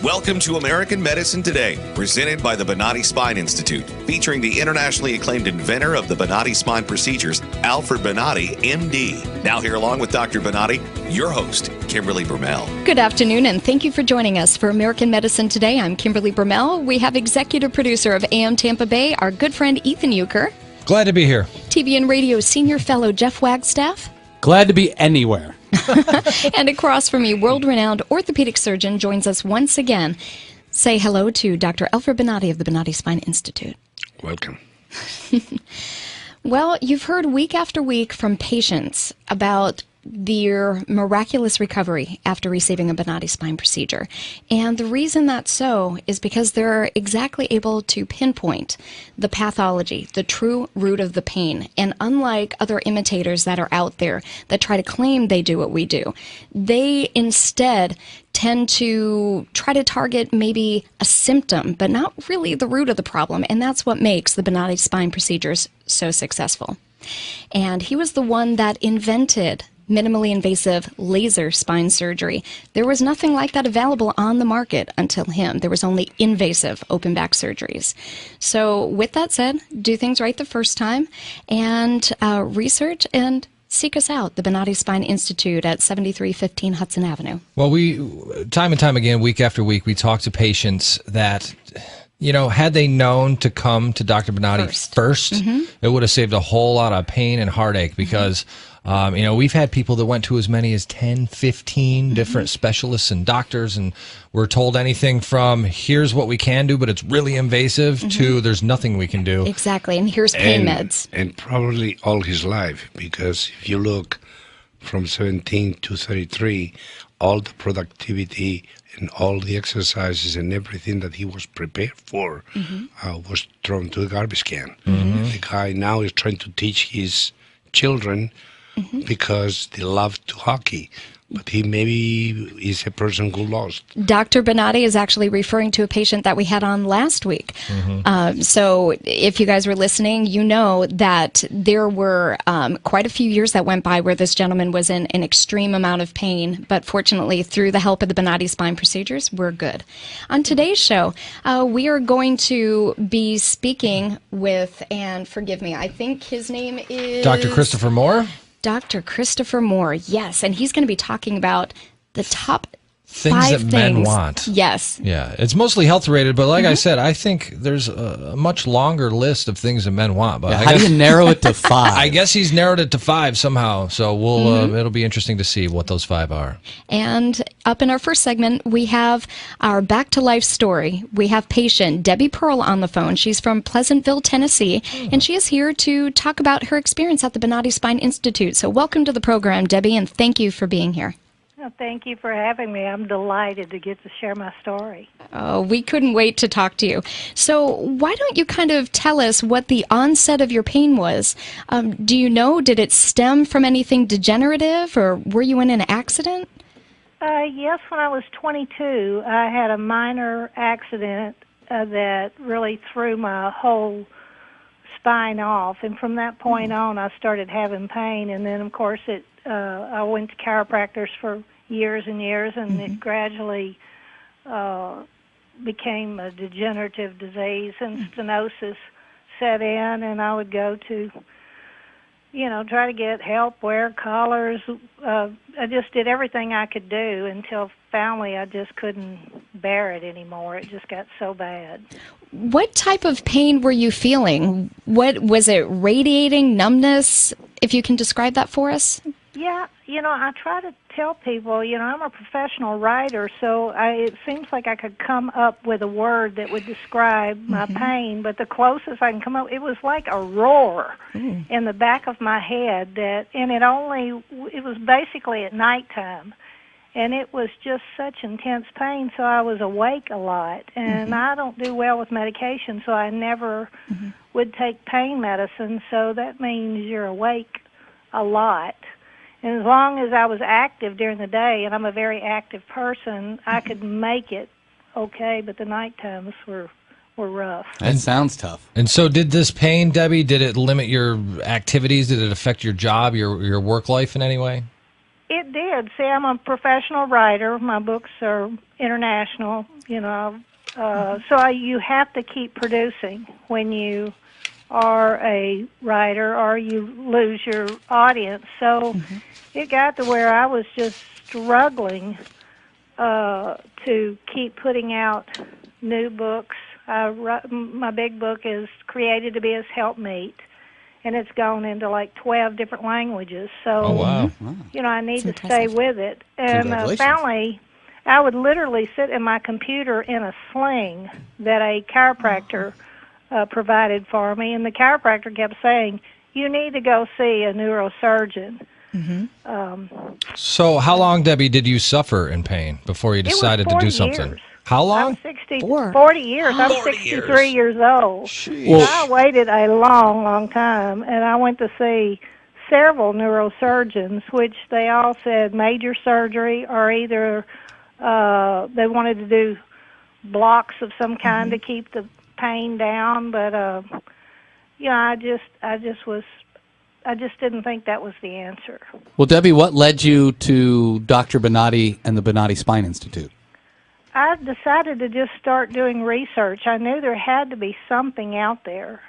Welcome to American Medicine Today, presented by the Bonati Spine Institute, featuring the internationally acclaimed inventor of the Bonati spine procedures, Alfred Bonati, MD. Now here along with Dr. Bonati, your host, Kimberly Bermel. Good afternoon, and thank you for joining us for American Medicine Today. I'm Kimberly Bermel. We have executive producer of AM Tampa Bay, our good friend Ethan Euchre. Glad to be here. TV and radio senior fellow Jeff Wagstaff. Glad to be anywhere. And across from me, world-renowned orthopedic surgeon joins us once again. Say hello to Dr. Alfred Bonati of the Bonati Spine Institute. Welcome. Well, you've heard week after week from patients about their miraculous recovery after receiving a Bonati spine procedure. And the reason that's so is because they're exactly able to pinpoint the pathology, the true root of the pain. And unlike other imitators that are out there that try to claim they do what we do, they instead tend to try to target maybe a symptom, but not really the root of the problem. And that's what makes the Bonati spine procedures so successful. And he was the one that invented minimally invasive laser spine surgery. There was nothing like that available on the market until him. There was only invasive open back surgeries. So with that said, do things right the first time and research and seek us out, the Bonati Spine Institute at 7315 Hudson Avenue. Well, time and time again, week after week, we talk to patients that, you know, had they known to come to Dr. Bonati first, it would have saved a whole lot of pain and heartache because, you know, we've had people that went to as many as 10, 15 different specialists and doctors, and we're told anything from here's what we can do, but it's really invasive, to there's nothing we can do. Exactly, and here's pain meds. And probably all his life, because if you look from 17 to 33, all the productivity and all the exercises and everything that he was prepared for was thrown to the garbage can. The guy now is trying to teach his children because they love to hockey, but he maybe is a person who lost. Dr. Bonati is actually referring to a patient that we had on last week. So if you guys were listening, you know that there were quite a few years that went by where this gentleman was in an extreme amount of pain, but fortunately, through the help of the Bonati spine procedures, we're good. On today's show, we are going to be speaking with, and forgive me, I think his name is... Dr. Christopher Moore? Dr. Christopher Moore, yes, and he's going to be talking about the top Things that men want. Yes. Yeah, it's mostly health related, but like I said, I think there's a much longer list of things that men want. But How do you narrow it to 5? I guess he's narrowed it to 5 somehow, so we'll it'll be interesting to see what those 5 are. And up in our first segment, we have our Back to Life story. We have patient Debbie Pearl on the phone. She's from Pleasantville, Tennessee, and she is here to talk about her experience at the Bonati Spine Institute. So welcome to the program, Debbie, and thank you for being here. Well, thank you for having me. I'm delighted to get to share my story. Oh, we couldn't wait to talk to you. So why don't you kind of tell us what the onset of your pain was? Do you know, did it stem from anything degenerative, or were you in an accident? Yes, when I was 22, I had a minor accident that really threw my whole spine off. And from that point on, I started having pain. And then, of course, I went to chiropractors for years and years, and it gradually became a degenerative disease, and stenosis set in, and I would go to, try to get help, wear collars. I just did everything I could do until finally I just couldn't bear it anymore. It just got so bad. What type of pain were you feeling? What was it, radiating, numbness? If you can describe that for us. Yeah, I try to tell people, I'm a professional writer, so it seems like I could come up with a word that would describe my pain, but the closest I can come up, it was like a roar in the back of my head, and it was basically at nighttime, and it was just such intense pain, so I was awake a lot, and I don't do well with medication, so I never would take pain medicine, so that means you're awake a lot. And as long as I was active during the day, and I'm a very active person, I could make it okay, but the night times were rough. That sounds tough. And so did this pain, Debbie, did it limit your activities? Did it affect your job, your work life in any way? It it did. See, I'm a professional writer. My books are international, you know. You have to keep producing when you are a writer, or you lose your audience. So it got to where I was just struggling to keep putting out new books. My big book is Created to be His Helpmeet, and it's gone into like 12 different languages. So, Oh, wow. you know, I need That's to stay impressive. with it. And Congratulations. finally, I would literally sit in my computer in a sling that a chiropractor provided for me, and the chiropractor kept saying, "You need to go see a neurosurgeon." So how long, Debbie, did you suffer in pain before you It was decided to 40 do something? years. How long? I'm 60, Four. 40 years. I'm 40 63 years old. Well, I waited a long, long time, and I went to see several neurosurgeons, which they all said major surgery, or either they wanted to do blocks of some kind to keep the pain down. But you know, I just didn't think that was the answer. well, Debbie, what led you to Dr. Bonati and the Bonati Spine Institute? I decided to just start doing research. I knew there had to be something out there.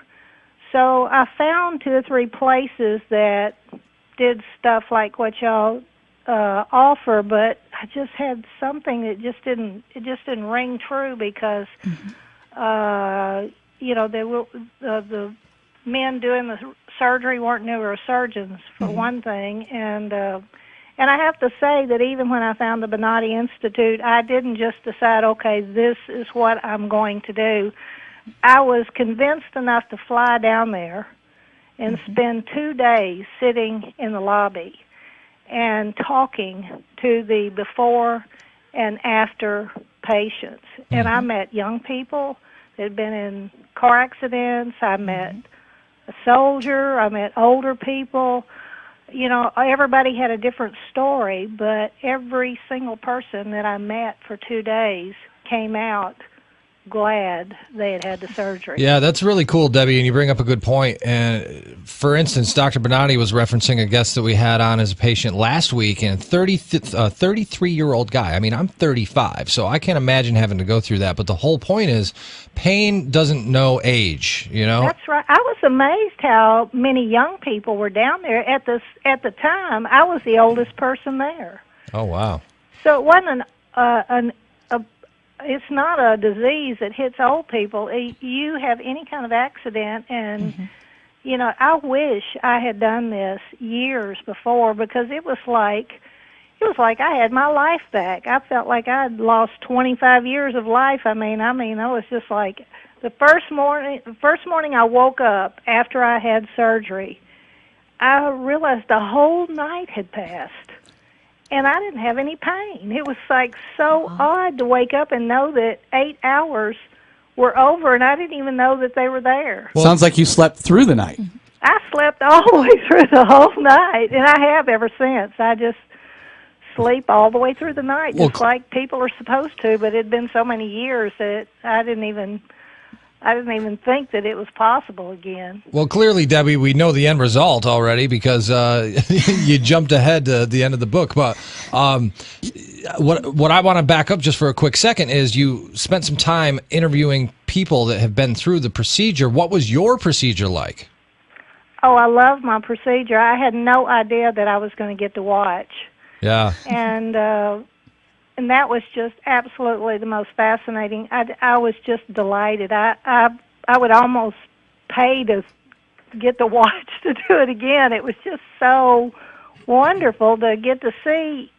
So I found 2 or 3 places that did stuff like what y'all offer, but I just had something that just didn't ring true, because you know, the men doing the surgery weren't neurosurgeons, for one thing, and I have to say that even when I found the Bonati Institute, I didn't just decide, okay, this is what I'm going to do. I was convinced enough to fly down there and spend 2 days sitting in the lobby and talking to the before and after patients. And I met young people that had been in car accidents. I met a soldier. I met older people. You know, everybody had a different story, but every single person that I met for 2 days came out glad they had had the surgery. Yeah, that's really cool, Debbie, and you bring up a good point. And for instance, Dr. Bonati was referencing a guest that we had on as a patient last week, and a 33-year-old guy. I mean, I'm 35, so I can't imagine having to go through that. But the whole point is, pain doesn't know age, you know? That's right. I was amazed how many young people were down there. At the time, I was the oldest person there. Oh, wow. So it wasn't it's not a disease that hits old people. You have any kind of accident, and you know, I wish I had done this years before, because it was like I had my life back. I felt like I'd lost 25 years of life. I mean, I was just like, the first morning I woke up after I had surgery, I realized the whole night had passed. And I didn't have any pain. It was like so odd to wake up and know that 8 hours were over, and I didn't even know that they were there. Well, sounds like you slept through the night. I slept all the way through the whole night, and I have ever since. I just sleep all the way through the night, just like people are supposed to. But it had been so many years that I didn't even think that it was possible again. Well, clearly, Debbie, we know the end result already, because you jumped ahead to the end of the book. But what I want to back up just for a quick second is, you spent some time interviewing people that have been through the procedure. What was your procedure like? Oh, I love my procedure. I had no idea that I was going to get to watch. Yeah. And that was just absolutely the most fascinating. I was just delighted. I would almost pay to get to watch to do it again. It was just so wonderful to get to see.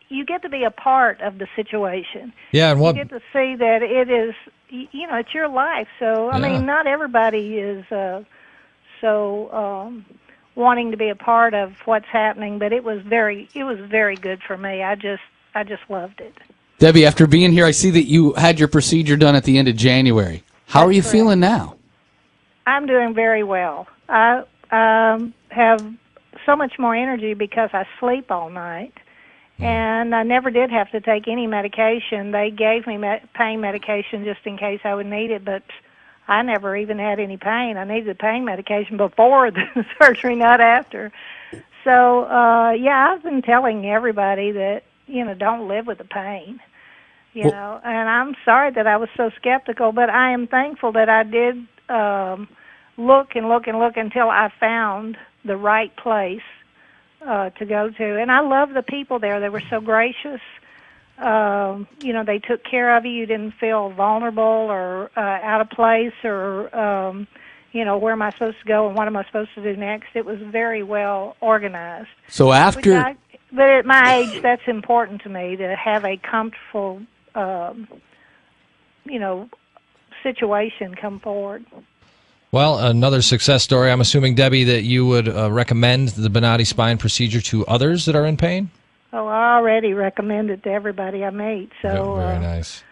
You get to be a part of the situation. Yeah, and you get to see that it is, you know, it's your life. So I mean, not everybody is wanting to be a part of what's happening, but it was very good for me. I just loved it. Debbie, after being here, I see that you had your procedure done at the end of January. How are you feeling now? I'm doing very well. I have so much more energy because I sleep all night, and I never did have to take any medication. They gave me pain medication just in case I would need it, but I never even had any pain. I needed the pain medication before the surgery, not after. So, yeah, I've been telling everybody that, don't live with the pain, and I'm sorry that I was so skeptical, but I am thankful that I did look and look and look until I found the right place to go to. And I love the people there. They were so gracious. They took care of you. You didn't feel vulnerable or out of place or, where am I supposed to go and what am I supposed to do next? It was very well organized. So after... But at my age, that's important to me, to have a comfortable, situation come forward. Well, another success story. I'm assuming, Debbie, that you would recommend the Bonati spine procedure to others that are in pain? Oh, I already recommend it to everybody I meet. So very nice.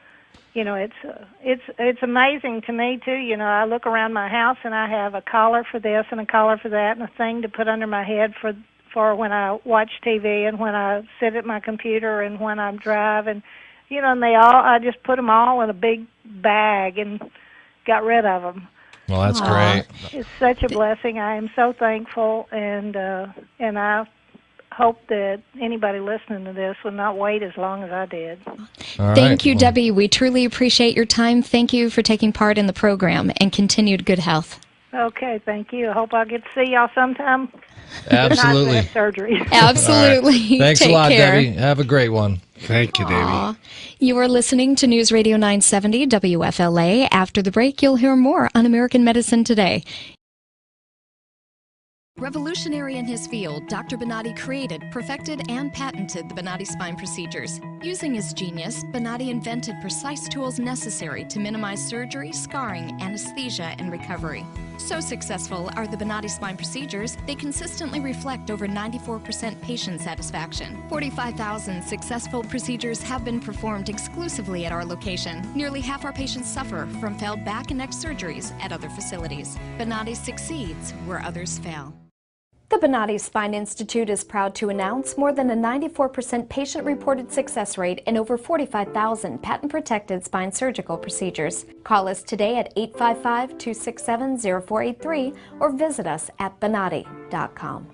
It's amazing to me too. I look around my house and I have a collar for this and a collar for that and a thing to put under my head for when I watch TV and when I sit at my computer and when I drive, and and I just put them all in a big bag and got rid of them. Well, that's great. It's such a blessing. I am so thankful, and I hope that anybody listening to this will not wait as long as I did. Thank you, Debbie. We truly appreciate your time. Thank you for taking part in the program, and continued good health. Okay, thank you. I hope I'll get to see y'all sometime. Absolutely. Not surgery. Absolutely. Right. Thanks a lot, care. Debbie. Have a great one. Thank you, Debbie. You are listening to News Radio 970 WFLA. After the break, you'll hear more on American Medicine Today. Revolutionary in his field, Dr. Bonati created, perfected, and patented the Bonati spine procedures. Using his genius, Bonati invented precise tools necessary to minimize surgery, scarring, anesthesia, and recovery. So successful are the Bonati spine procedures, they consistently reflect over 94% patient satisfaction. 45,000 successful procedures have been performed exclusively at our location. Nearly half our patients suffer from failed back and neck surgeries at other facilities. Bonati succeeds where others fail. The Bonati Spine Institute is proud to announce more than a 94% patient-reported success rate in over 45,000 patent-protected spine surgical procedures. Call us today at 855-267-0483 or visit us at bonati.com.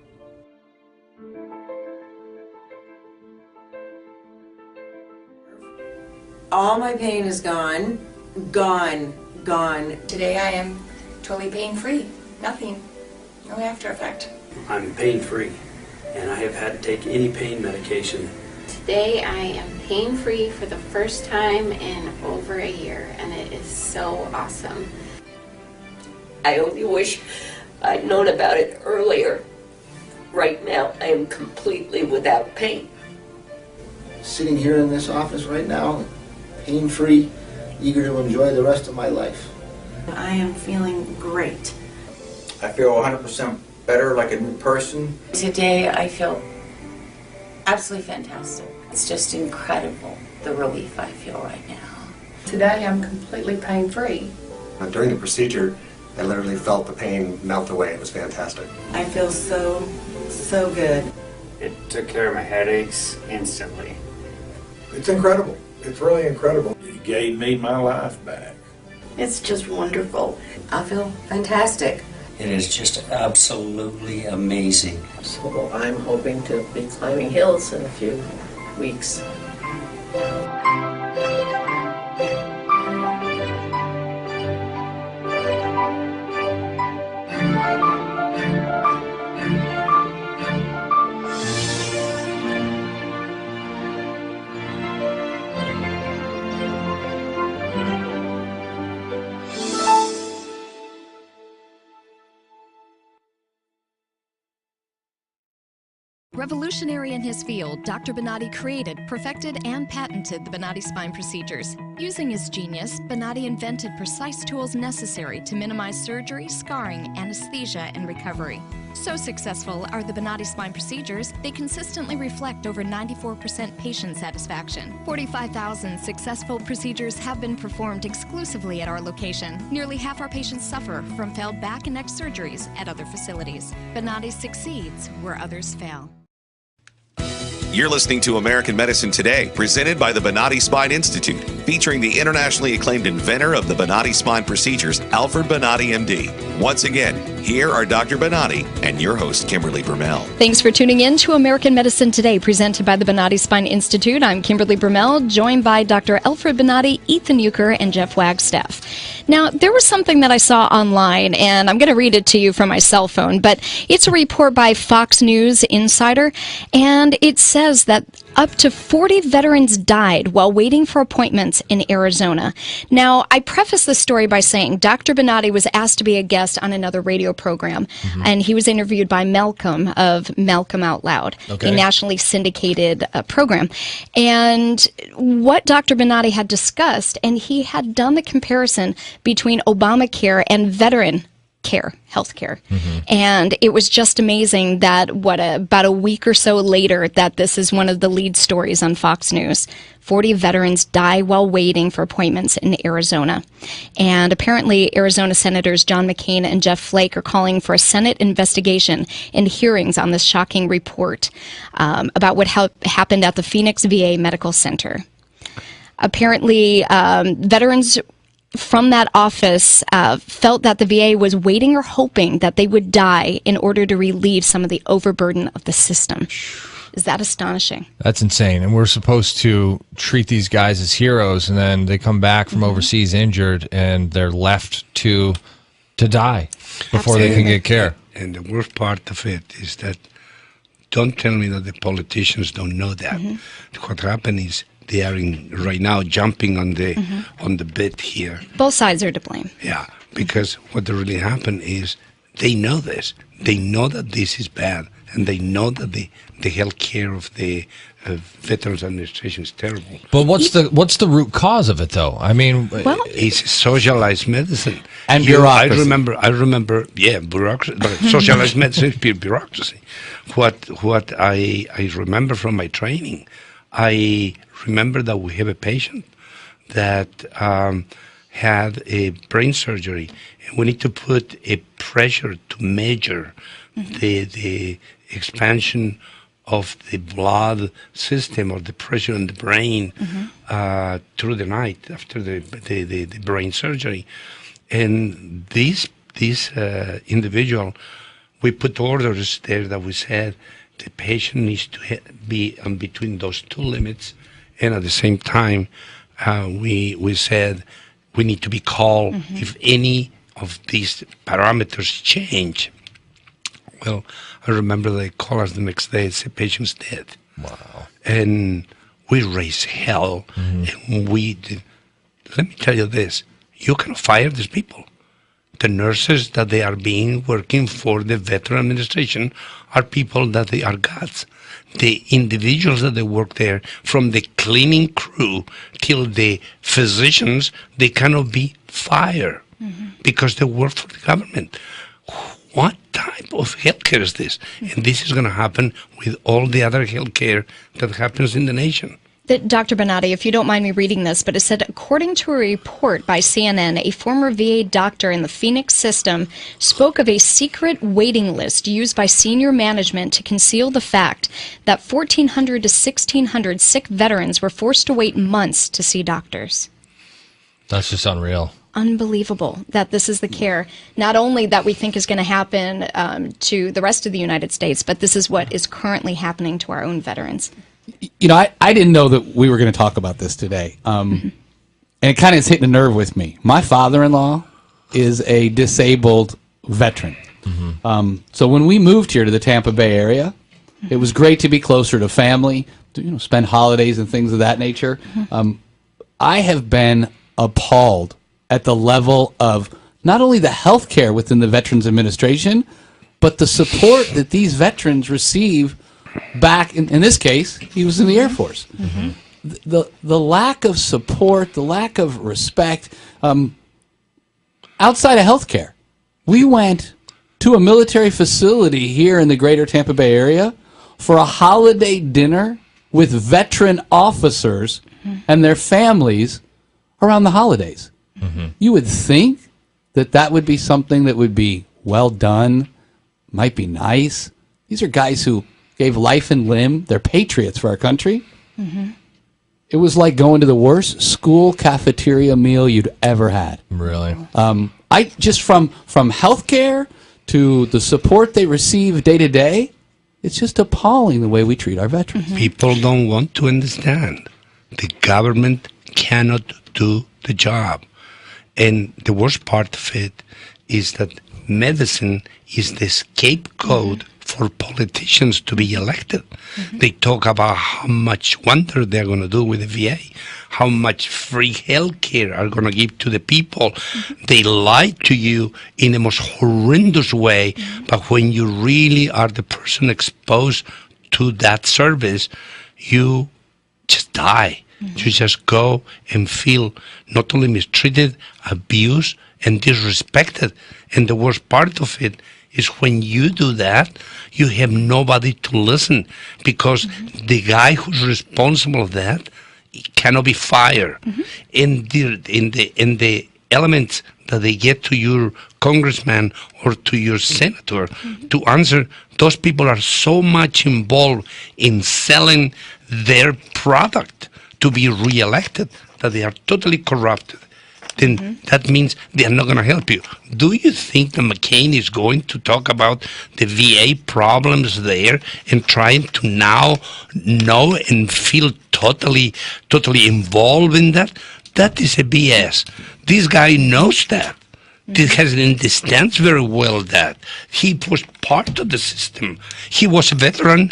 All my pain is gone, gone. Today I am totally pain-free. Nothing. No after effect. I'm pain-free, and I have had to take any pain medication. Today I am pain-free for the first time in over a year, and it is so awesome. I only wish I'd known about it earlier. Right now, I am completely without pain. Sitting here in this office right now, pain-free, eager to enjoy the rest of my life. I am feeling great. I feel 100% better, like a new person. Today I feel absolutely fantastic. It's just incredible, the relief I feel right now. Today I'm completely pain-free. During the procedure, I literally felt the pain melt away. It was fantastic. I feel so good. It took care of my headaches instantly. It's incredible. It's really incredible. It gave me my life back. It's just wonderful. I feel fantastic. It is just absolutely amazing. So I'm hoping to be climbing hills in a few weeks. Revolutionary in his field, Dr. Bonati created, perfected, and patented the Bonati spine procedures. Using his genius, Bonati invented precise tools necessary to minimize surgery, scarring, anesthesia, and recovery. So successful are the Bonati spine procedures, they consistently reflect over 94% patient satisfaction. 45,000 successful procedures have been performed exclusively at our location. Nearly half our patients suffer from failed back and neck surgeries at other facilities. Bonati succeeds where others fail. You're listening to American Medicine Today, presented by the Bonati Spine Institute, featuring the internationally acclaimed inventor of the Bonati spine procedures, Alfred Bonati, MD. Once again, here are Dr. Bonati and your host, Kimberly Brummel. Thanks for tuning in to American Medicine Today, presented by the Bonati Spine Institute. I'm Kimberly Brummel, joined by Dr. Alfred Bonati, Ethan Euchre, and Jeff Wagstaff. Now, there was something that I saw online, and I'm going to read it to you from my cell phone, but it's a report by Fox News Insider, and it says that up to 40 veterans died while waiting for appointments in Arizona. Now, I preface this story by saying Dr. Bonati was asked to be a guest on another radio program, and he was interviewed by Malcolm of Malcolm Out Loud, a nationally syndicated program. And what Dr. Bonati had discussed, and he had done the comparison between Obamacare and veteran care, healthcare. And it was just amazing that about a week or so later that this is one of the lead stories on Fox News. 40 veterans die while waiting for appointments in Arizona. And apparently Arizona Senators John McCain and Jeff Flake are calling for a Senate investigation and hearings on this shocking report about what happened at the Phoenix VA Medical Center. Apparently, veterans from that office felt that the VA was waiting or hoping that they would die in order to relieve some of the overburden of the system. Is that astonishing? That's insane. And we're supposed to treat these guys as heroes, and then they come back from overseas injured, and they're left to die before they can get care. And the worst part of it is that, don't tell me that the politicians don't know that. What happened is, they are right now jumping on the bit here. Both sides are to blame. Yeah, because what really happened is they know this. They know that this is bad, and they know that the health care of the Veterans Administration is terrible. But what's the root cause of it, though? I mean, it's socialized medicine and bureaucracy. I remember, bureaucracy. But socialized medicine is bureaucracy. What I remember from my training, I remember that we have a patient that had a brain surgery, and we need to put a pressure to measure the expansion of the blood system or the pressure in the brain through the night after the brain surgery. And this individual, we put orders there that we said the patient needs to be between those two limits, and at the same time, we said we need to be called if any of these parameters change. Well, I remember they call us the next day and say, patient's dead. Wow. And we raised hell, and we did. Let me tell you this, you can fire these people. The nurses that they are working for the Veteran Administration are people that they are gods. The individuals that they work there, from the cleaning crew till the physicians, they cannot be fired because they work for the government. What type of healthcare is this? And this is going to happen with all the other healthcare that happens in the nation. Dr. Bonati, if you don't mind me reading this, but it said, according to a report by CNN, a former VA doctor in the Phoenix system spoke of a secret waiting list used by senior management to conceal the fact that 1,400 to 1,600 sick veterans were forced to wait months to see doctors. That's just unreal. Unbelievable that this is the care, not only that we think is going to happen to the rest of the United States, but this is what is currently happening to our own veterans. You know, I didn't know that we were going to talk about this today. And it kind of is hitting a nerve with me. My father-in-law is a disabled veteran. So when we moved here to the Tampa Bay area, it was great to be closer to family, to spend holidays and things of that nature. I have been appalled at the level of not only the health care within the Veterans Administration, but the support that these veterans receive back, in this case, he was in the Air Force. The lack of support, the lack of respect, outside of health care. We went to a military facility here in the greater Tampa Bay area for a holiday dinner with veteran officers and their families around the holidays. You would think that that would be something that would be well done, might be nice. These are guys who gave life and limb. They're patriots for our country. It was like going to the worst school cafeteria meal you'd ever had. Really? I just from healthcare to the support they receive day to day, it's just appalling the way we treat our veterans. People don't want to understand. The government cannot do the job. And the worst part of it is that medicine is the scapegoat for politicians to be elected. They talk about how much wonder they're going to do with the VA, how much free health care are going to give to the people. They lie to you in the most horrendous way, but when you really are the person exposed to that service, you just die. You just go and feel not only mistreated, abused, and disrespected. And the worst part of it is when you do that, you have nobody to listen, because the guy who's responsible for that cannot be fired. In the elements that they get to your congressman or to your senator to answer, those people are so much involved in selling their product to be reelected that they are totally corrupted. Then that means they are not going to help you. Do you think that McCain is going to talk about the VA problems there and trying to now know and feel totally involved in that? That is a BS. This guy knows that. He understands very well that. He was part of the system. He was a veteran,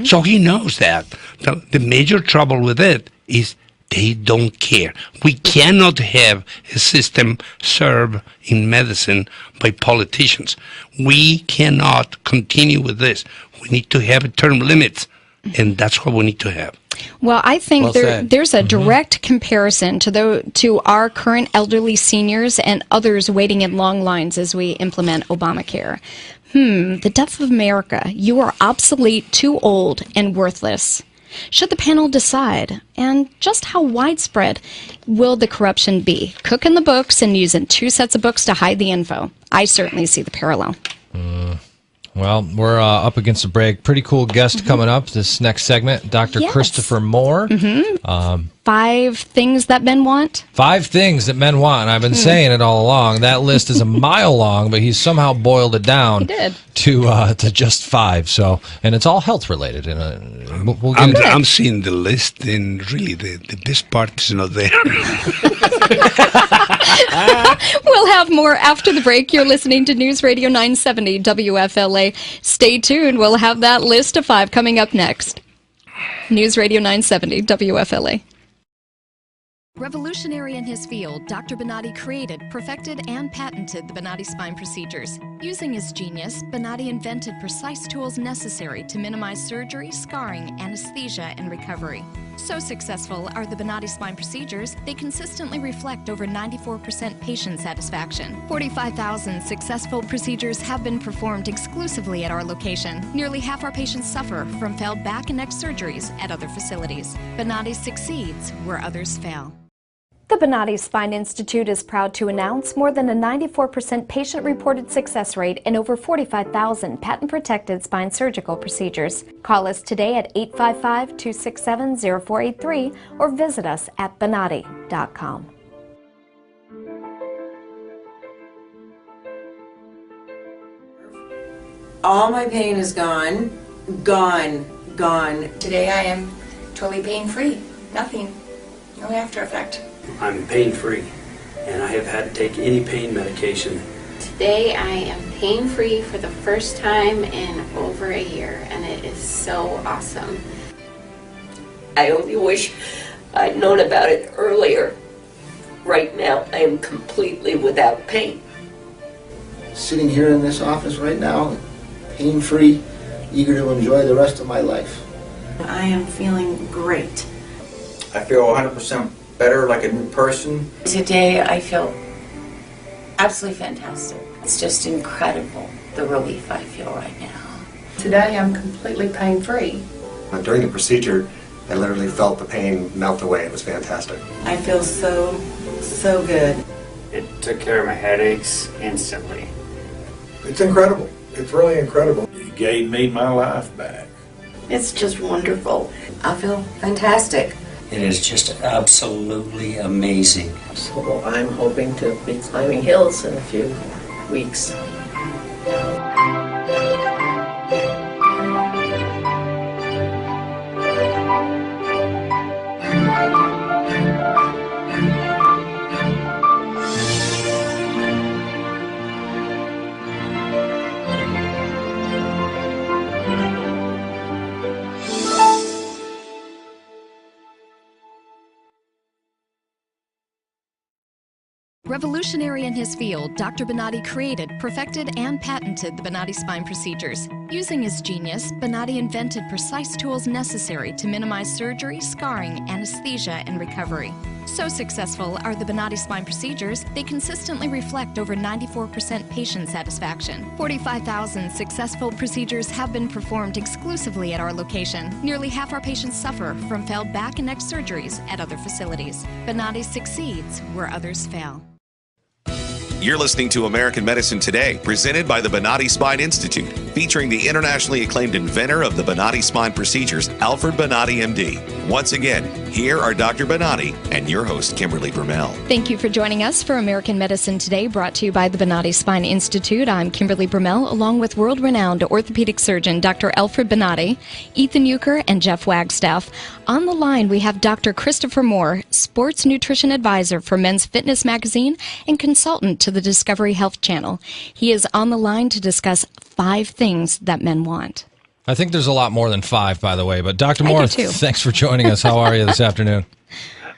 so he knows that. The major trouble with it is they don't care. We cannot have a system served in medicine by politicians. We cannot continue with this. We need to have term limits, and that's what we need to have. Well, I think there's a direct comparison to our current elderly seniors and others waiting in long lines as we implement Obamacare. The death of America. You are obsolete, too old, and worthless. Should the panel decide? And just how widespread will the corruption be? Cooking the books and using 2 sets of books to hide the info. I certainly see the parallel. Well, we're up against a break. Pretty cool guest coming up this next segment, Dr. Christopher Moore. 5 things that men want. 5 things that men want. And I've been saying it all along. That list is a mile long, but he's somehow boiled it down to just 5. So, and it's all health related. And we'll get into I'm seeing the list, and really the best part is not there. We'll have more after the break. You're listening to News Radio 970 WFLA. Stay tuned. We'll have that list of 5 coming up next. News Radio 970 WFLA. Revolutionary in his field, Dr. Bonati created, perfected, and patented the Bonati spine procedures. Using his genius, Bonati invented precise tools necessary to minimize surgery, scarring, anesthesia, and recovery. So successful are the Bonati spine procedures, they consistently reflect over 94% patient satisfaction. 45,000 successful procedures have been performed exclusively at our location. Nearly half our patients suffer from failed back and neck surgeries at other facilities. Bonati succeeds where others fail. The Bonati Spine Institute is proud to announce more than a 94% patient-reported success rate in over 45,000 patent-protected spine surgical procedures. Call us today at 855-267-0483 or visit us at bonati.com. All my pain is gone. Gone. Today I am totally pain-free. Nothing. No after effect. I'm pain-free, and I have had to take any pain medication. Today I am pain-free for the first time in over a year, and it is so awesome. I only wish I'd known about it earlier. Right now, I am completely without pain. Sitting here in this office right now, pain-free, eager to enjoy the rest of my life. I am feeling great. I feel 100% better, like a new person. Today I feel absolutely fantastic. It's just incredible, the relief I feel right now. Today I'm completely pain-free. During the procedure, I literally felt the pain melt away. It was fantastic. I feel so good. It took care of my headaches instantly. It's incredible. It's really incredible. It gave me my life back. It's just wonderful. I feel fantastic. It is just absolutely amazing. So I'm hoping to be climbing hills in a few weeks. Revolutionary in his field, Dr. Bonati created, perfected, and patented the Bonati spine procedures. Using his genius, Bonati invented precise tools necessary to minimize surgery, scarring, anesthesia, and recovery. So successful are the Bonati spine procedures, they consistently reflect over 94% patient satisfaction. 45,000 successful procedures have been performed exclusively at our location. Nearly half our patients suffer from failed back and neck surgeries at other facilities. Bonati succeeds where others fail. You're listening to American Medicine Today, presented by the Bonati Spine Institute, featuring the internationally acclaimed inventor of the Bonati spine procedures, Alfred Bonati, MD. Once again, here are Dr. Bonati and your host, Kimberly Brummel. Thank you for joining us for American Medicine Today, brought to you by the Bonati Spine Institute. I'm Kimberly Brummel, along with world-renowned orthopedic surgeon Dr. Alfred Bonati, Ethan Euchre, and Jeff Wagstaff. On the line, we have Dr. Christopher Moore, sports nutrition advisor for Men's Fitness Magazine and consultant to the Discovery Health Channel. He is on the line to discuss 5 things that men want. I think there's a lot more than 5, by the way. But Dr. Moore, thanks for joining us. How are you this afternoon?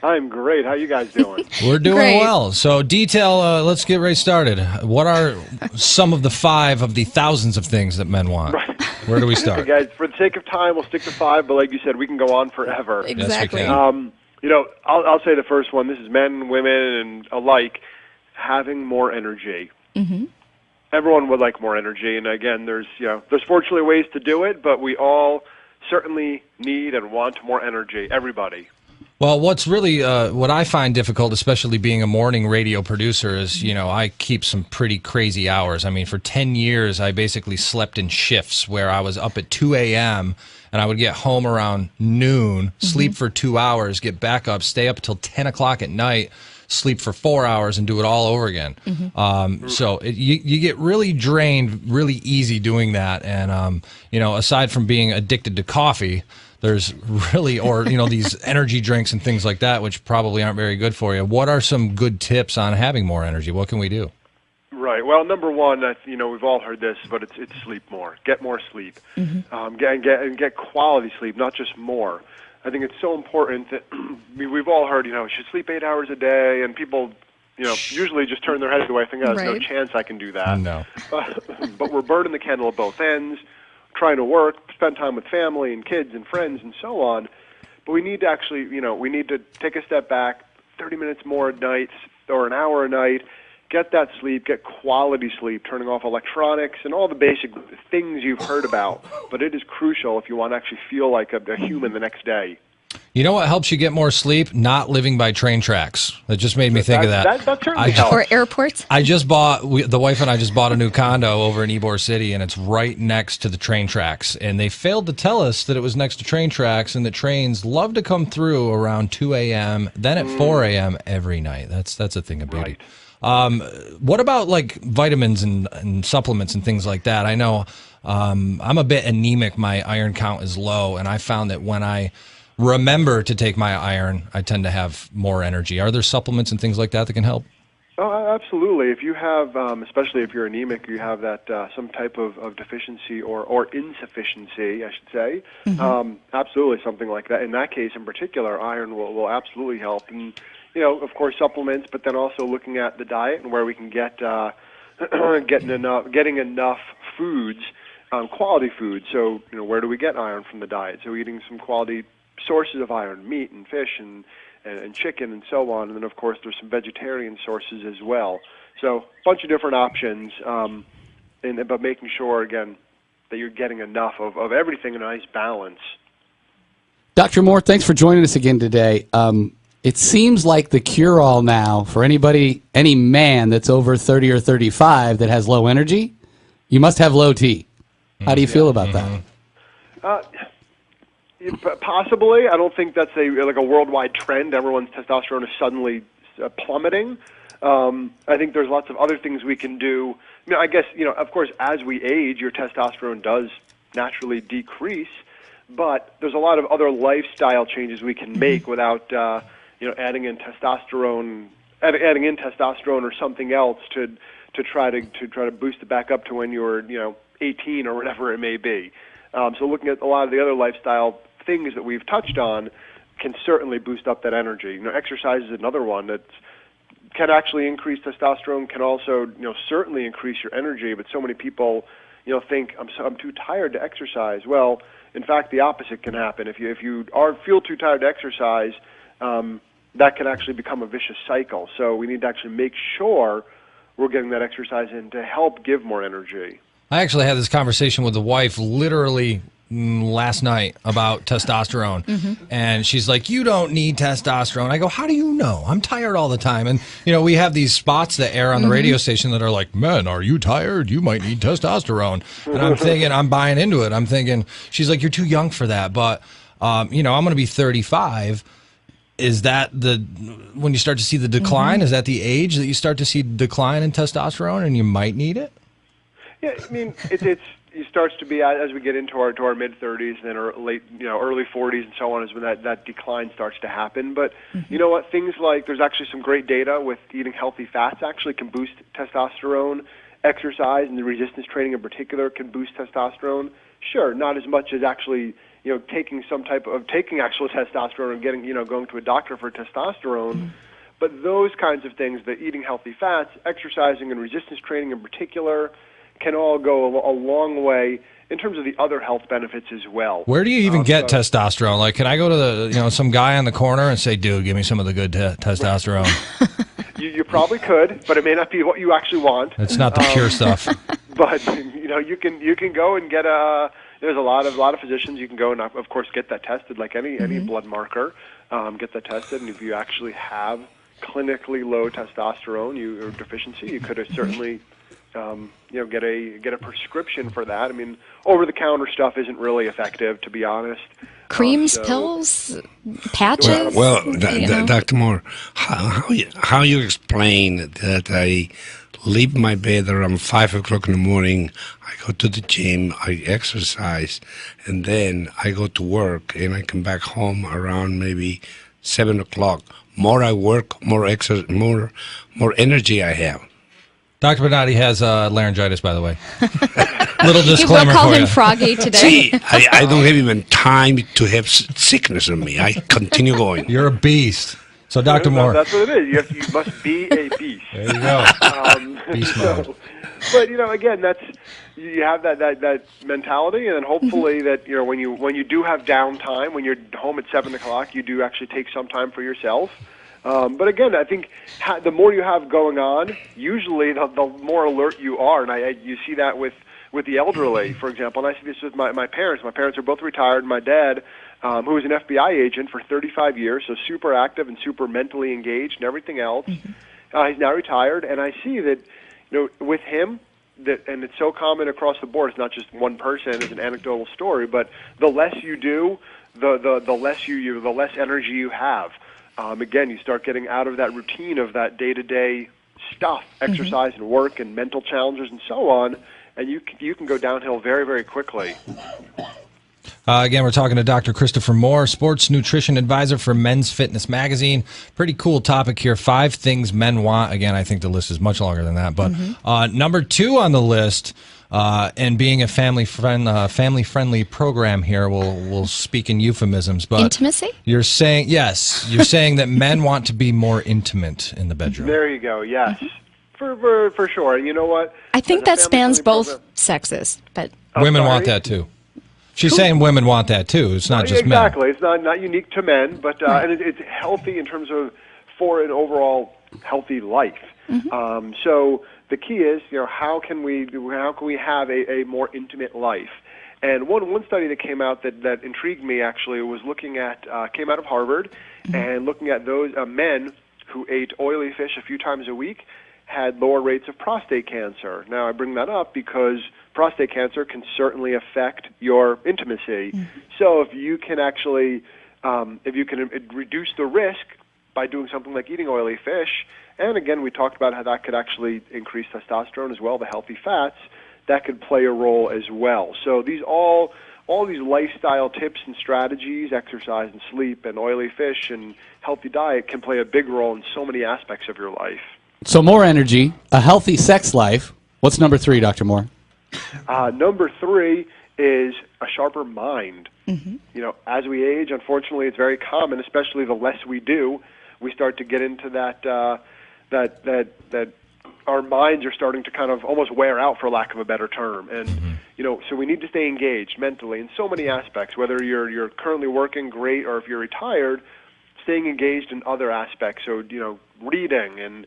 I'm great. How you guys doing? We're doing well. So detail, let's get right started. What are some of the 5 of the thousands of things that men want? Right. Where do we start? Okay, guys, for the sake of time, we'll stick to 5, but like you said, we can go on forever. Exactly. Yes, we can. I'll say the first one. This is men, women, and alike, having more energy. Mm-hmm. Everyone would like more energy, and again, there's fortunately ways to do it, but we all certainly need and want more energy. Everybody. Well, what's really what I find difficult, especially being a morning radio producer, is I keep some pretty crazy hours. I mean, for 10 years, I basically slept in shifts where I was up at 2 a.m. and I would get home around noon, sleep for 2 hours, get back up, stay up until 10 o'clock at night, sleep for 4 hours, and do it all over again. So you get really drained really easy doing that. And, aside from being addicted to coffee, there's really, these energy drinks and things like that, which probably aren't very good for you. What are some good tips on having more energy? What can we do? Right. Well, number one, we've all heard this, but it's sleep more. Get more sleep. Get quality sleep, not just more. I think it's so important that we've all heard, you should sleep 8 hours a day, and people, usually just turn their heads away. I think there's no chance I can do that. No. But we're burning the candle at both ends, trying to work, spend time with family and kids and friends and so on. But we need to actually, we need to take a step back, 30 minutes more at night or an hour a night, get that sleep, get quality sleep, turning off electronics and all the basic things you've heard about. But it is crucial if you want to actually feel like a human the next day. You know what helps you get more sleep? Not living by train tracks. That just made me think of that. That certainly helps. Or airports? The wife and I just bought a new condo over in Ybor City, and it's right next to the train tracks. And they failed to tell us that it was next to train tracks, and the trains love to come through around 2 a.m., then at 4 a.m. every night. That's a thing of beauty. Right. What about like vitamins and supplements and things like that? I know I'm a bit anemic. My iron count is low, and I found that when I remember to take my iron, I tend to have more energy. Are there supplements and things like that can help? Oh, absolutely. If you have, especially if you're anemic, you have that some type of deficiency or insufficiency, I should say. Absolutely, something like that. In that case, in particular, iron will absolutely help. And of course, supplements, but then also looking at the diet and where we can get getting enough foods, quality foods. So where do we get iron from the diet? So eating some quality sources of iron, meat and fish and chicken and so on. And then, of course, there's some vegetarian sources as well. So a bunch of different options, but making sure, again, that you're getting enough of everything in a nice balance. Dr. Moore, thanks for joining us again today. It seems like the cure-all now for any man that's over 30 or 35 that has low energy, you must have low T. How do you feel about that? Possibly. I don't think that's a worldwide trend. Everyone's testosterone is suddenly plummeting. I think there's lots of other things we can do. I mean, I guess, of course, as we age, your testosterone does naturally decrease, but there's a lot of other lifestyle changes we can make without, adding in testosterone or something else to try to boost it back up to when you're 18 or whatever it may be. So looking at a lot of the other lifestyle things that we've touched on can certainly boost up that energy. Exercise is another one that can actually increase testosterone, can also certainly increase your energy. But so many people think I'm too tired to exercise. Well, in fact, the opposite can happen. If you feel too tired to exercise, that can actually become a vicious cycle. So we need to actually make sure we're getting that exercise in to help give more energy. I actually had this conversation with the wife literally last night about testosterone. And she's like, you don't need testosterone. I go, how do you know? I'm tired all the time. And, we have these spots that air on the radio station that are like, men, are you tired? You might need testosterone. And I'm thinking, I'm buying into it. I'm thinking, she's like, you're too young for that. But, I'm going to be 35. Is that when you start to see the decline, is that the age that you start to see decline in testosterone and you might need it? Yeah, I mean, it starts to be as we get into our mid-30s and our late, early 40s and so on is when that decline starts to happen. But you know what? Things like there's actually some great data with eating healthy fats actually can boost testosterone. Exercise and the resistance training in particular can boost testosterone. Sure, not as much as actually taking actual testosterone and getting going to a doctor for testosterone. But those kinds of things, the eating healthy fats, exercising and resistance training in particular, can all go a long way in terms of the other health benefits as well. Where do you even get testosterone? Like, can I go to some guy on the corner and say, dude, give me some of the good testosterone? You probably could, but it may not be what you actually want. It's not the pure stuff. But you can go and get there's a lot of physicians you can go and of course get that tested like any blood marker. Get that tested, and if you actually have clinically low testosterone or deficiency, you could have certainly get a prescription for that. I mean, over-the-counter stuff isn't really effective, to be honest. Creams, pills, patches. Well, Dr. Moore, how you explain that I leave my bed around 5 o'clock in the morning, I go to the gym, I exercise, and then I go to work, and I come back home around maybe 7 o'clock. More I work, more energy I have. Dr. Bonati has laryngitis, by the way. Little disclaimer. You will call for him you. Froggy today. See, I don't have even time to have sickness on me. I continue going. You're a beast. So, Dr. Moore. That's what it is. You must be a beast. There you go. Beast mode. But again, you have that mentality, and then hopefully that when you do have downtime, when you're home at 7 o'clock, you do actually take some time for yourself. But again, I think the more you have going on, usually the more alert you are, and you see that with the elderly, for example. And I see this with my parents. My parents are both retired. My dad, who was an FBI agent for 35 years, so super active and super mentally engaged and everything else. He's now retired, and I see that with him, and it's so common across the board. It's not just one person. It's an anecdotal story, but the less you do, the less energy you have. Again, you start getting out of that routine of that day-to-day stuff, exercise and work and mental challenges and so on, and you can go downhill very, very quickly. Again, we're talking to Dr. Christopher Moore, sports nutrition advisor for Men's Fitness Magazine. Pretty cool topic here. 5 things men want. Again, I think the list is much longer than that. But number 2 on the list, and being a family-friendly program here, we'll speak in euphemisms. But intimacy? You're saying that men want to be more intimate in the bedroom. There you go. Yes, for sure. And you know what? I think that spans both sexes, but women want that too. She's saying women want that too. It's not just men. Exactly. It's not unique to men, but and it's healthy in terms of for an overall healthy life. So the key is, how can we have a more intimate life? And one study that came out that intrigued me actually was looking at came out of Harvard and looking at those men who ate oily fish a few times a week had lower rates of prostate cancer. Now I bring that up because prostate cancer can certainly affect your intimacy. So if you can actually, if you can reduce the risk by doing something like eating oily fish, and again, we talked about how that could actually increase testosterone as well, the healthy fats, that could play a role as well. So these all these lifestyle tips and strategies, exercise and sleep and oily fish and healthy diet can play a big role in so many aspects of your life. So more energy, a healthy sex life. What's number 3, Dr. Moore? Number 3 is a sharper mind. You know, as we age, unfortunately, it's very common, especially the less we do, we start to get into that our minds are starting to kind of almost wear out, for lack of a better term. And, you know, so we need to stay engaged mentally in so many aspects, whether you're currently working great or if you're retired, staying engaged in other aspects. So, you know, reading and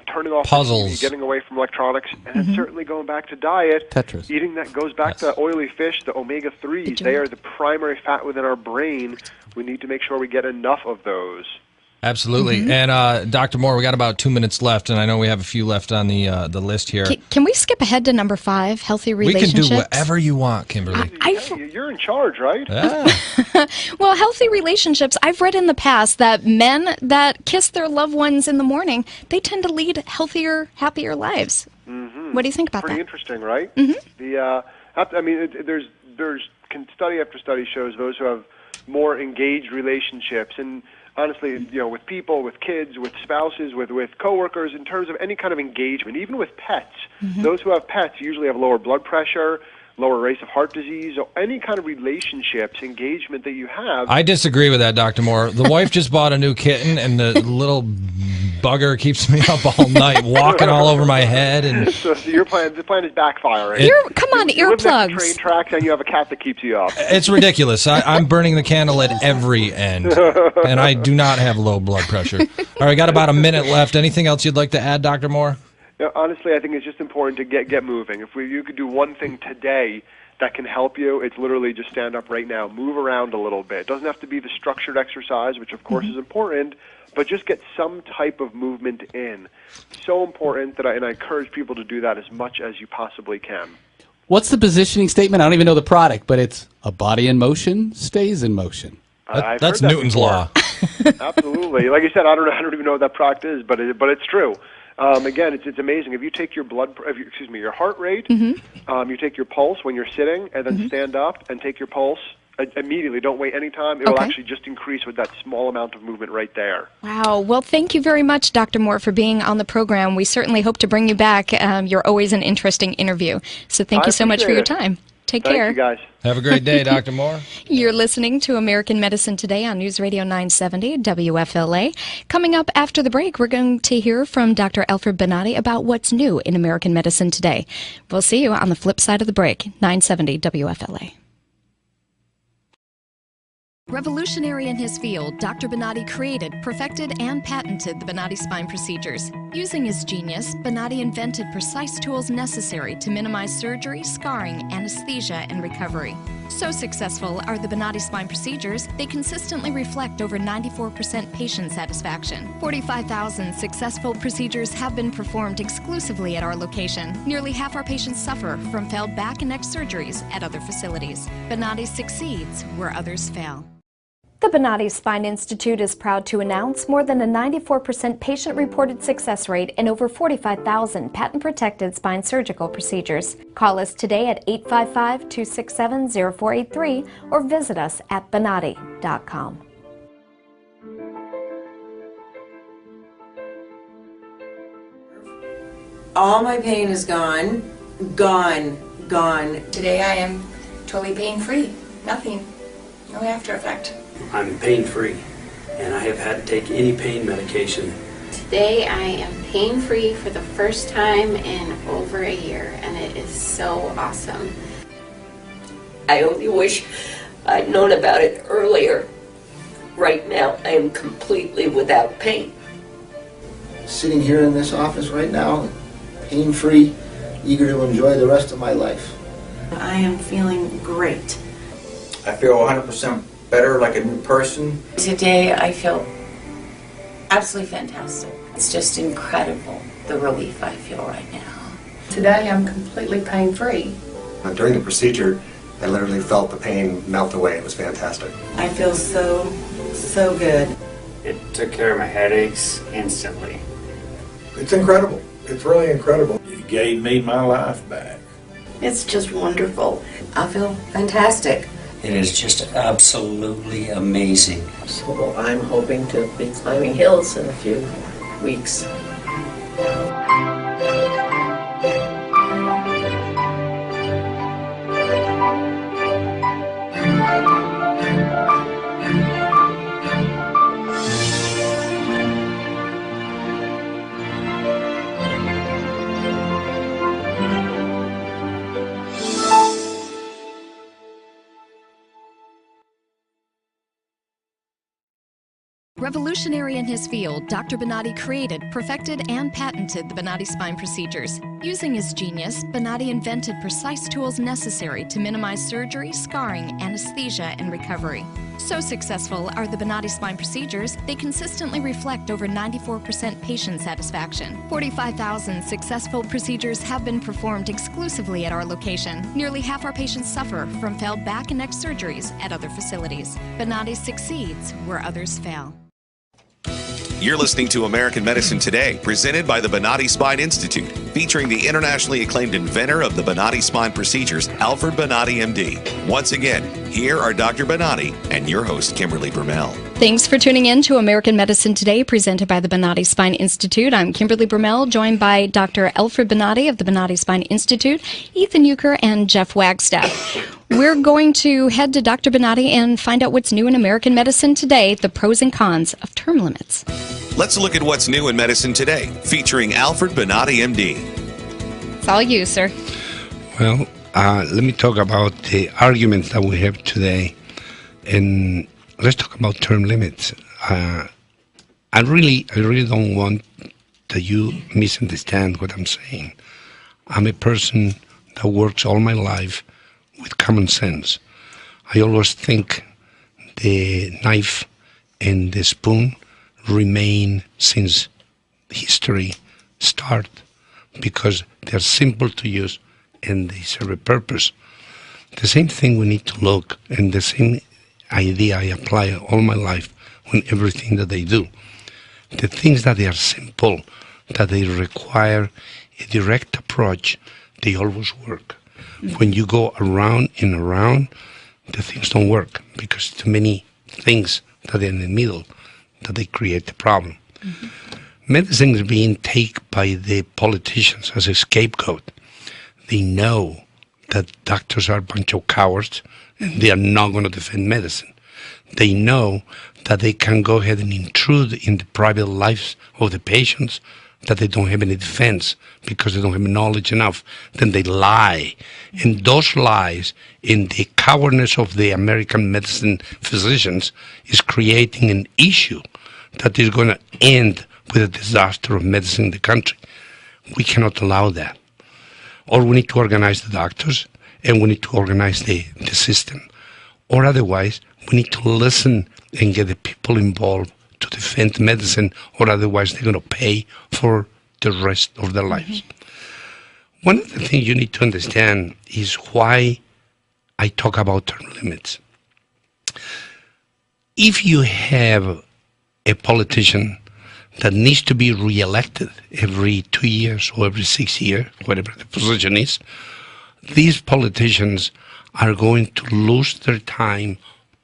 turning off puzzles, the TV, getting away from electronics, and then certainly going back to diet. Tetris. Eating that goes back to oily fish, the omega-3s. They are the primary fat within our brain. We need to make sure we get enough of those. Absolutely. And Dr. Moore, we got about 2 minutes left, and I know we have a few left on the list here. Can we skip ahead to number 5, healthy relationships? We can do whatever you want, Kimberly. You're in charge, right? Yeah. Well, healthy relationships, I've read in the past that men that kiss their loved ones in the morning, they tend to lead healthier, happier lives. What do you think about Pretty that? interesting, right? There's study after study shows those who have more engaged relationships, and honestly, you know, with people, with kids, with spouses, with coworkers, in terms of any kind of engagement, even with pets. Those who have pets usually have lower blood pressure, lower rates of heart disease, or any kind of relationships, engagement that you have. I disagree with that, Dr. Moore. The wife just bought a new kitten, and the little bugger keeps me up all night, walking all over my head. And so the plan is backfiring. Come on, you live next to earplugs. train tracks, and you have a cat that keeps you up. It's ridiculous. I'm burning the candle at every end, and I do not have low blood pressure. All right, got about a minute left. Anything else you'd like to add, Dr. Moore? You know, honestly, I think it's just important to get moving. If you could do one thing today that can help you, it's literally just stand up right now, move around a little bit. It doesn't have to be the structured exercise, which of course is important, but just get some type of movement in. So important that I encourage people to do that as much as you possibly can. What's the positioning statement? I don't even know the product, but it's a body in motion stays in motion. That's Newton's law. Absolutely. Like I said, I don't even know what that product is, but it's true. Again, it's amazing. If you take your your heart rate, you take your pulse when you're sitting, and then stand up and take your pulse immediately. Don't wait any time. It will actually just increase with that small amount of movement right there. Wow. Well, thank you very much, Dr. Moore, for being on the program. We certainly hope to bring you back. You're always an interesting interview. So thank you so much for your time. Take care. Thank you, guys. Have a great day, Dr. Moore. You're listening to American Medicine Today on News Radio 970 WFLA. Coming up after the break, we're going to hear from Dr. Alfred Bonati about what's new in American medicine today. We'll see you on the flip side of the break. 970 WFLA. Revolutionary in his field, Dr. Bonati created, perfected, and patented the Bonati spine procedures. Using his genius, Bonati invented precise tools necessary to minimize surgery, scarring, anesthesia, and recovery. So successful are the Bonati spine procedures, they consistently reflect over 94% patient satisfaction. 45,000 successful procedures have been performed exclusively at our location. Nearly half our patients suffer from failed back and neck surgeries at other facilities. Bonati succeeds where others fail. The Bonati Spine Institute is proud to announce more than a 94% patient-reported success rate in over 45,000 patent-protected spine surgical procedures. Call us today at 855-267-0483 or visit us at bonati.com. All my pain is gone. Gone. Today I am totally pain-free. Nothing. No after effect. I'm pain-free, and I have had to take any pain medication. Today I am pain-free for the first time in over a year, and it is so awesome. I only wish I'd known about it earlier. Right now, I am completely without pain. Sitting here in this office right now, pain-free, eager to enjoy the rest of my life. I am feeling great. I feel 100% better, like a new person. Today I feel absolutely fantastic. It's just incredible, the relief I feel right now. Today I'm completely pain-free. During the procedure, I literally felt the pain melt away. It was fantastic. I feel so good. It took care of my headaches instantly. It's incredible. It's really incredible. It gave me my life back. It's just wonderful. I feel fantastic. It is just absolutely amazing. So I'm hoping to be climbing hills in a few weeks. Revolutionary in his field, Dr. Bonati created, perfected, and patented the Bonati spine procedures. Using his genius, Bonati invented precise tools necessary to minimize surgery, scarring, anesthesia, and recovery. So successful are the Bonati spine procedures, they consistently reflect over 94% patient satisfaction. 45,000 successful procedures have been performed exclusively at our location. Nearly half our patients suffer from failed back and neck surgeries at other facilities. Bonati succeeds where others fail. You're listening to American Medicine Today, presented by the Bonati Spine Institute, featuring the internationally acclaimed inventor of the Bonati spine procedures, Alfred Bonati, MD. Once again, here are Dr. Bonati and your host, Kimberly Brummel. Thanks for tuning in to American Medicine Today, presented by the Bonati Spine Institute. I'm Kimberly Brummel, joined by Dr. Alfred Bonati of the Bonati Spine Institute, Ethan Euchre, and Jeff Wagstaff. We're going to head to Dr. Bonati and find out what's new in American medicine today, the pros and cons of term limits. Let's look at what's new in medicine today, featuring Alfred Bonati, MD. It's all you, sir. Well, let me talk about the arguments that we have today, and let's talk about term limits. I really don't want that you misunderstand what I'm saying. I'm a person that works all my life with common sense. I always think the knife and the spoon remain since history start because they're simple to use and they serve a purpose. The same thing we need to look, and the same idea I apply all my life on everything that I do. The things that they are simple, that they require a direct approach, they always work. When you go around and around, the things don't work because too many things that are in the middle that they create the problem. Medicine is being taken by the politicians as a scapegoat. They know that doctors are a bunch of cowards and they are not going to defend medicine. They know that they can go ahead and intrude in the private lives of the patients, that they don't have any defense because they don't have knowledge enough. Then they lie. And those lies in the cowardice of the American medicine physicians is creating an issue that is going to end with a disaster of medicine in the country. We cannot allow that. Or we need to organize the doctors and we need to organize the system. Or otherwise, we need to listen and get the people involved to defend medicine, or otherwise they're going to pay for the rest of their lives. One of the things you need to understand is why I talk about term limits. If you have a politician that needs to be reelected every 2 years or every 6 years, whatever the position is, these politicians are going to lose their time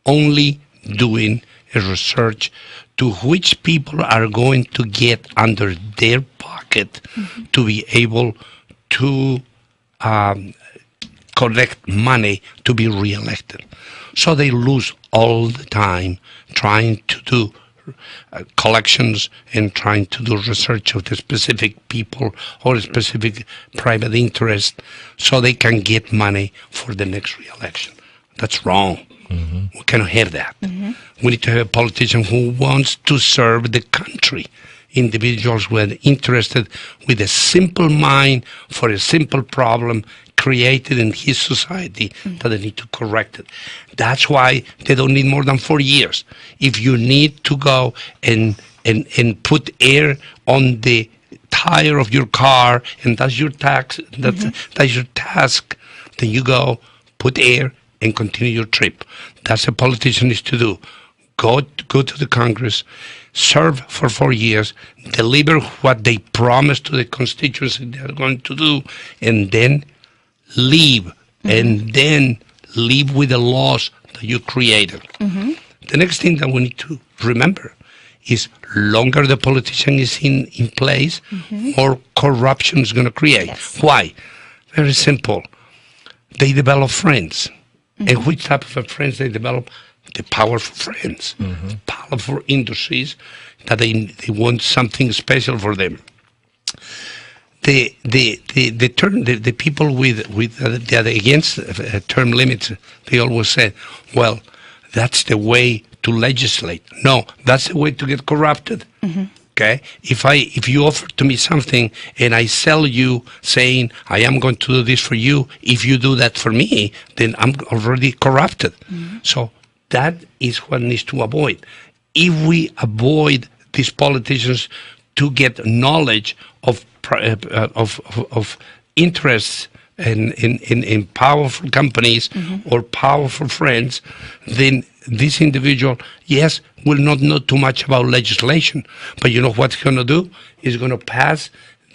only doing a research to which people are going to get under their pocket to be able to collect money to be reelected. So they lose all the time trying to do collections and trying to do research of the specific people or a specific private interest so they can get money for the next reelection. That's wrong. We cannot have that. We need to have a politician who wants to serve the country. Individuals who are interested with a simple mind for a simple problem created in his society that they need to correct it. That's why they don't need more than 4 years. If you need to go and put air on the tire of your car, and that's your tax, that's your task then you go, put air, and continue your trip. That's a politician is to do. Go to the Congress, serve for 4 years, deliver what they promised to the constituency they are going to do, and then leave. And then live with the laws that you created. The next thing that we need to remember is longer the politician is in place, more corruption is going to create. Yes. Why? Very simple. They develop friends. And which type of friends they develop? The powerful friends, powerful industries that they want something special for them. The people that against term limits, they always say, well, that's the way to legislate. No, that's the way to get corrupted. Okay? If you offer to me something and I sell you saying, I am going to do this for you, if you do that for me, then I'm already corrupted. So that is what needs to avoid. If we avoid these politicians to get knowledge of interests in powerful companies or powerful friends, then this individual, yes, will not know too much about legislation, but you know what he's going to do? He's going to pass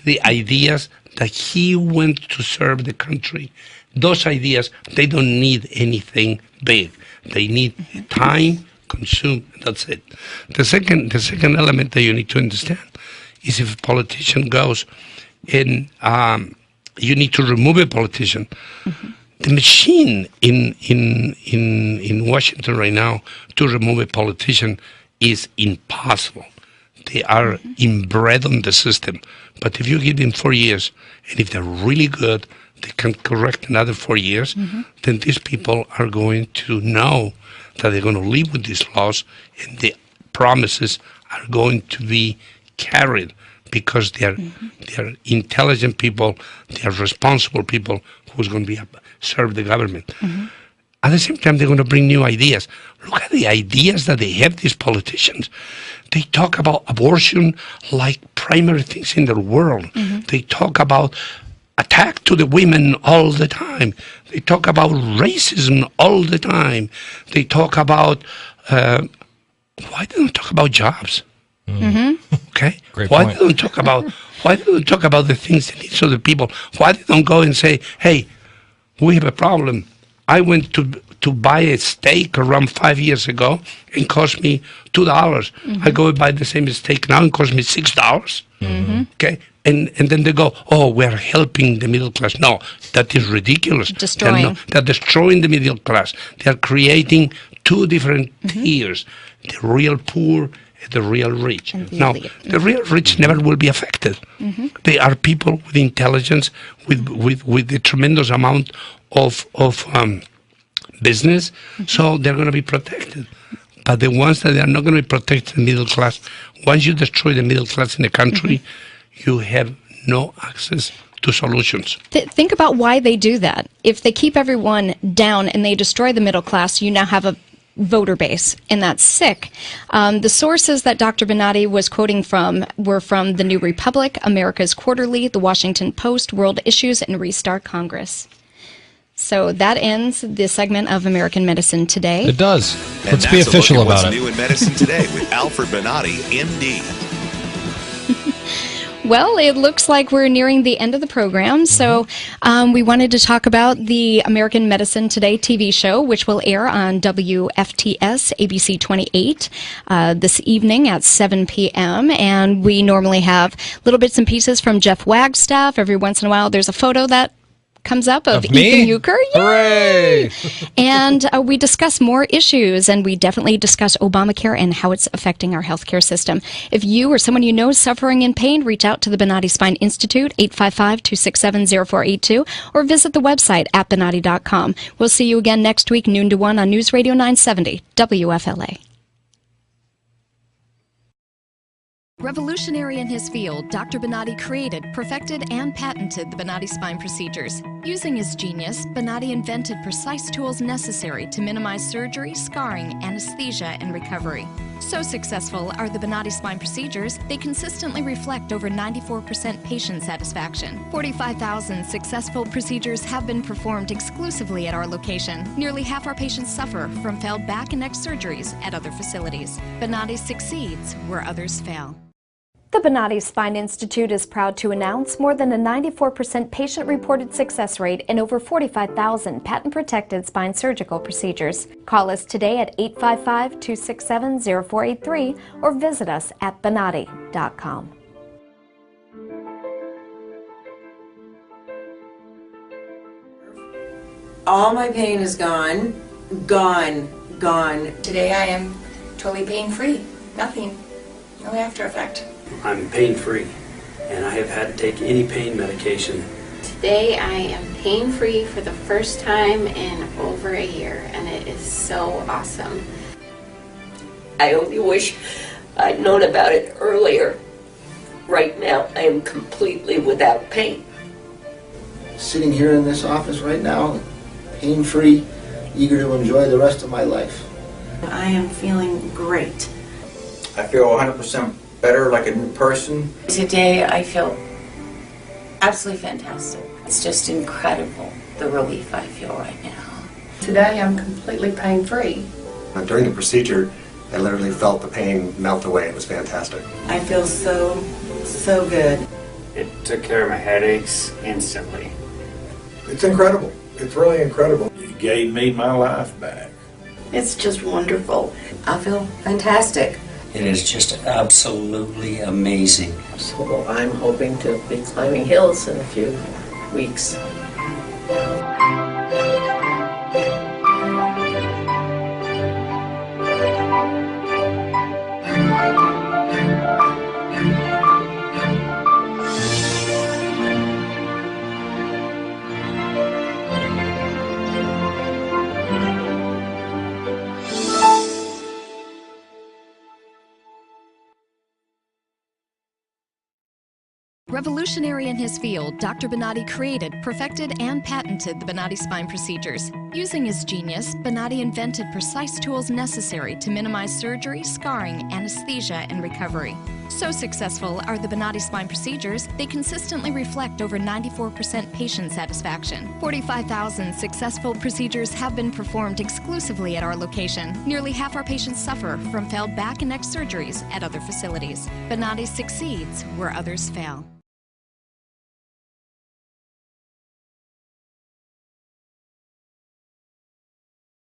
the ideas that he went to serve the country. Those ideas, they don't need anything big. They need time, consume, that's it. The second element that you need to understand is if a politician goes and you need to remove a politician, the machine in Washington right now to remove a politician is impossible. They are inbred on the system. But if you give them 4 years, and if they're really good, they can correct another 4 years, then these people are going to know that they're going to live with these laws, and the promises are going to be carried because they are intelligent people, they are responsible people who's going to serve the government. At the same time, they're going to bring new ideas. Look at the ideas that they have, these politicians. They talk about abortion like primary things in the world. They talk about attack to the women all the time. They talk about racism all the time. They talk about, why they don't talk about jobs? Okay? Great why point. they don't talk about the things that needs of the people? Why they don't go and say, hey, we have a problem. I went to buy a steak around 5 years ago and cost me $2. I go and buy the same steak now and cost me $6. Okay? And then they go, oh, we're helping the middle class. No, that is ridiculous. They're destroying the middle class. They're creating two different tiers, the real poor and the real rich. Now, the real rich never will be affected. They are people with intelligence, with a tremendous amount of business, so they're going to be protected. But the ones that are not going to be protected, the middle class, once you destroy the middle class in a country, you have no access to solutions. Think about why they do that. If they keep everyone down and they destroy the middle class, you now have a voter base, and that's sick. The sources that Dr. Bonati was quoting from were from The New Republic, America's Quarterly, The Washington Post, World Issues, and Restart Congress. So that ends this segment of American Medicine Today. It does. And Let's be official about what's it. new in medicine today with Alfred Bonati, MD. Well, it looks like we're nearing the end of the program, so we wanted to talk about the American Medicine Today TV show, which will air on WFTS ABC 28 this evening at 7 p.m., and we normally have little bits and pieces from Jeff Wagstaff. Every once in a while, there's a photo that comes up of Ethan Euchre. Yay! Hooray! And we discuss more issues, and we definitely discuss Obamacare and how it's affecting our healthcare system. If you or someone you know is suffering in pain, reach out to the Bonati Spine Institute, 855-267-0482, or visit the website at Bonati.com. We'll see you again next week, noon to 1 on News Radio 970, WFLA. Revolutionary in his field, Dr. Bonati created, perfected, and patented the Bonati spine procedures. Using his genius, Bonati invented precise tools necessary to minimize surgery, scarring, anesthesia, and recovery. So successful are the Bonati spine procedures, they consistently reflect over 94% patient satisfaction. 45,000 successful procedures have been performed exclusively at our location. Nearly half our patients suffer from failed back and neck surgeries at other facilities. Bonati succeeds where others fail. The Bonati Spine Institute is proud to announce more than a 94% patient-reported success rate in over 45,000 patent-protected spine surgical procedures. Call us today at 855-267-0483 or visit us at bonati.com. All my pain is gone. Gone. Gone. Today I am totally pain-free. Nothing. No after effect. I'm pain-free, and I have had to take any pain medication. Today I am pain-free for the first time in over a year, and it is so awesome. I only wish I'd known about it earlier. Right now, I am completely without pain. Sitting here in this office right now, pain-free, eager to enjoy the rest of my life. I am feeling great. I feel 100% better, like a new person. Today I feel absolutely fantastic. It's just incredible, the relief I feel right now. Today I'm completely pain-free. During the procedure, I literally felt the pain melt away. It was fantastic. I feel so good. It took care of my headaches instantly. It's incredible. It's really incredible. You gave me my life back. It's just wonderful. I feel fantastic. It is just absolutely amazing. So I'm hoping to be climbing hills in a few weeks. Revolutionary in his field, Dr. Bonati created, perfected, and patented the Bonati spine procedures. Using his genius, Bonati invented precise tools necessary to minimize surgery, scarring, anesthesia, and recovery. So successful are the Bonati spine procedures, they consistently reflect over 94% patient satisfaction. 45,000 successful procedures have been performed exclusively at our location. Nearly half our patients suffer from failed back and neck surgeries at other facilities. Bonati succeeds where others fail.